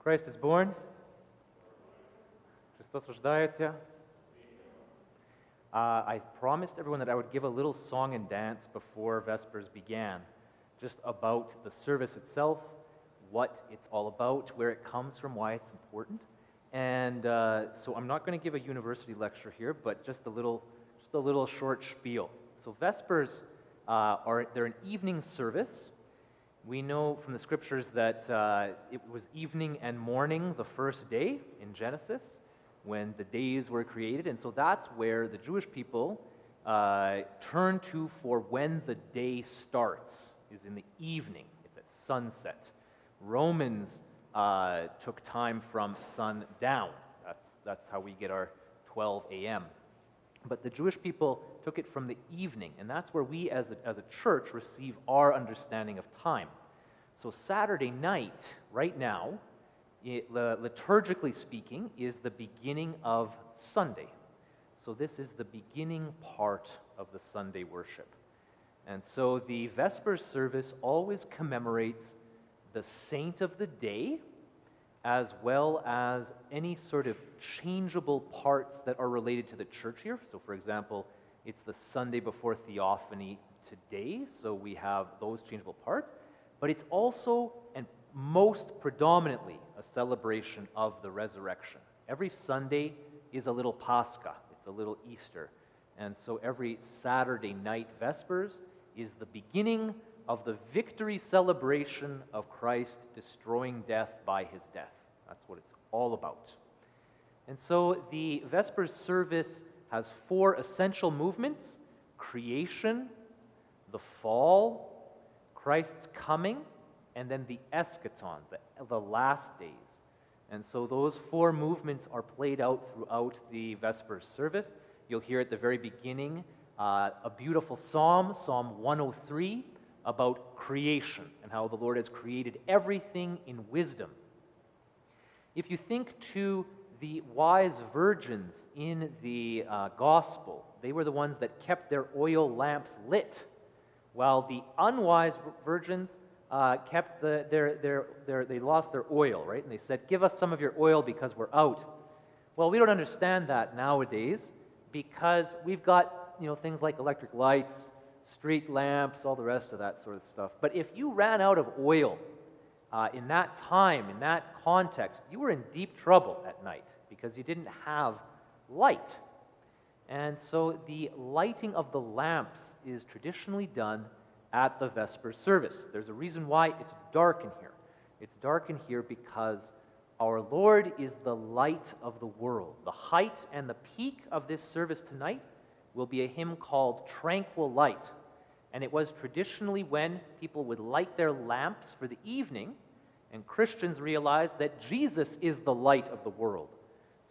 Christ is born. Христос рождается. I promised everyone that I would give a little song and dance before Vespers began, just about the service itself, what it's all about, where it comes from, why it's important. And so I'm not going to give a university lecture here, but just a little short spiel. So Vespers they're an evening service. We know from the scriptures that it was evening and morning the first day in Genesis, when the days were created, and so that's where the Jewish people turn to for when the day starts, is in the evening. It's at sunset. Romans took time from sundown. That's how we get our 12 a.m. But the Jewish people took it from the evening, and that's where we as a church receive our understanding of time. So Saturday night, right now, liturgically speaking, is the beginning of Sunday. So this is the beginning part of the Sunday worship. And so the Vespers service always commemorates the saint of the day, as well as any sort of changeable parts that are related to the church year. So for example, it's the Sunday before Theophany today, so we have those changeable parts. But it's also, and most predominantly, a celebration of the resurrection. Every Sunday is a little Pascha, it's a little Easter. And so every Saturday night Vespers is the beginning of the victory celebration of Christ destroying death by his death. That's what it's all about. And so the Vespers service has four essential movements: creation, the fall, Christ's coming, and then the eschaton, the last days. And so those four movements are played out throughout the Vespers service. You'll hear at the very beginning a beautiful psalm, Psalm 103, about creation and how the Lord has created everything in wisdom. If you think to the wise virgins in the gospel, they were the ones that kept their oil lamps lit, while the unwise virgins kept they lost their oil, right? And they said, "Give us some of your oil because we're out." Well, we don't understand that nowadays because we've got things like electric lights, street lamps, all the rest of that sort of stuff. But if you ran out of oil in that time, in that context, you were in deep trouble at night because you didn't have light. And so the lighting of the lamps is traditionally done at the Vesper service. There's a reason why it's dark in here. It's dark in here because our Lord is the light of the world. The height and the peak of this service tonight will be a hymn called Tranquil Light. And it was traditionally when people would light their lamps for the evening, and Christians realized that Jesus is the light of the world.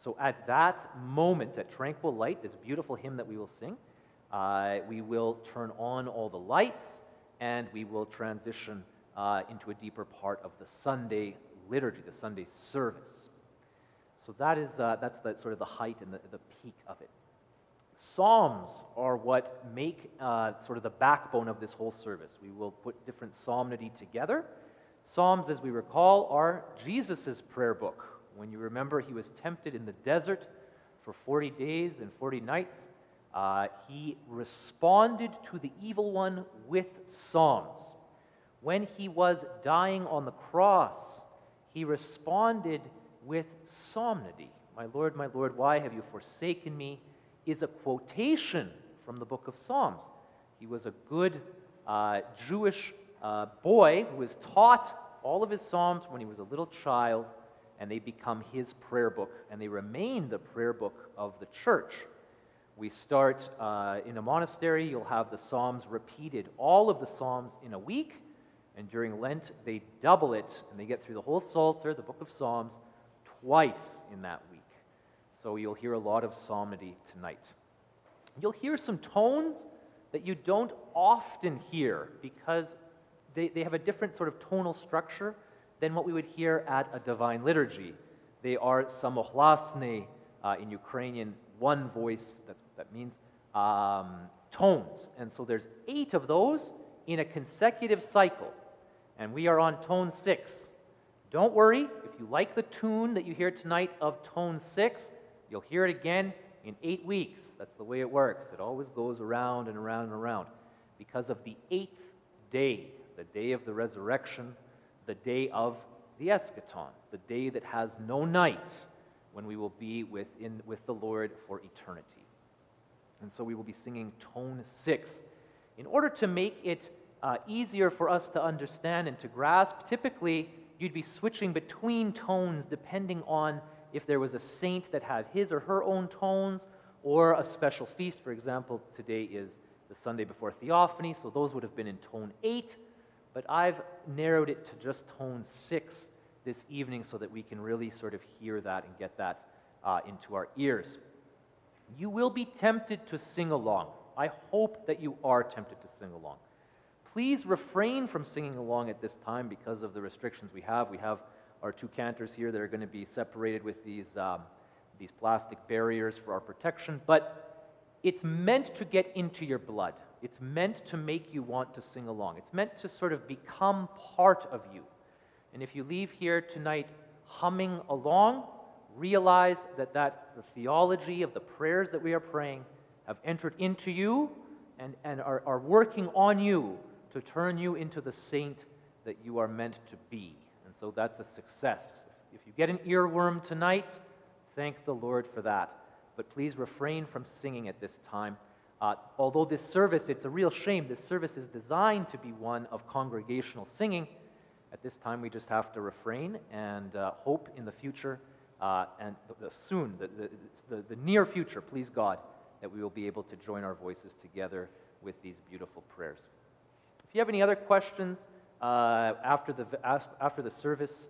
So at that moment, at Tranquil Light, this beautiful hymn that we will sing, we will turn on all the lights, and we will transition into a deeper part of the Sunday liturgy, the Sunday service. So that's the sort of the height and the peak of it. Psalms are what make sort of the backbone of this whole service. We will put different psalmody together. Psalms, as we recall, are Jesus' prayer book. When you remember he was tempted in the desert for 40 days and 40 nights, he responded to the evil one with psalms. When he was dying on the cross, he responded with psalmody. My Lord, why have you forsaken me?" is a quotation from the book of Psalms. He was a good Jewish boy who was taught all of his psalms when he was a little child, and they become his prayer book, and they remain the prayer book of the church. We start in a monastery, you'll have the psalms repeated, all of the psalms in a week, and during Lent they double it, and they get through the whole Psalter, the book of Psalms, twice in that week. So you'll hear a lot of psalmody tonight. You'll hear some tones that you don't often hear because they have a different sort of tonal structure than what we would hear at a divine liturgy. They are samohlasne in Ukrainian, one voice, that means tones. And so there's 8 of those in a consecutive cycle. And we are on tone 6. Don't worry, if you like the tune that you hear tonight of tone 6, you'll hear it again in 8 weeks. That's the way it works. It always goes around and around and around. Because of the 8th day, the day of the resurrection, the day of the eschaton, the day that has no night, when we will be with the Lord for eternity. And so we will be singing tone 6. In order to make it easier for us to understand and to grasp, typically you'd be switching between tones depending on if there was a saint that had his or her own tones or a special feast. For example, today is the Sunday before Theophany, so those would have been in tone 8, but I've narrowed it to just tone 6 this evening so that we can really sort of hear that and get that into our ears. You will be tempted to sing along. I hope that you are tempted to sing along. Please refrain from singing along at this time because of the restrictions we have. We have our 2 cantors here that are going to be separated with these plastic barriers for our protection, but it's meant to get into your blood. It's meant to make you want to sing along. It's meant to sort of become part of you. And if you leave here tonight humming along, realize that the theology of the prayers that we are praying have entered into you and are working on you to turn you into the saint that you are meant to be. And so that's a success. If you get an earworm tonight, thank the Lord for that. But please refrain from singing at this time. Although this service, it's a real shame, this service is designed to be one of congregational singing. At this time, we just have to refrain and hope in the future and soon, the near future, please God, that we will be able to join our voices together with these beautiful prayers. If you have any other questions after the service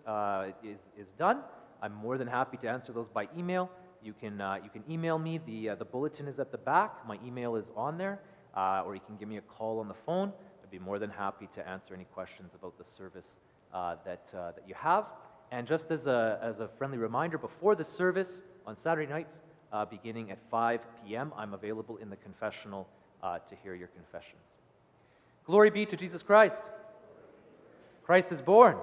is done, I'm more than happy to answer those by email. You can email me. The bulletin is at the back. My email is on there, or you can give me a call on the phone. I'd be more than happy to answer any questions about the service that you have. And just as a friendly reminder, before the service on Saturday nights, beginning at 5 p.m., I'm available in the confessional to hear your confessions. Glory be to Jesus Christ. Christ is born.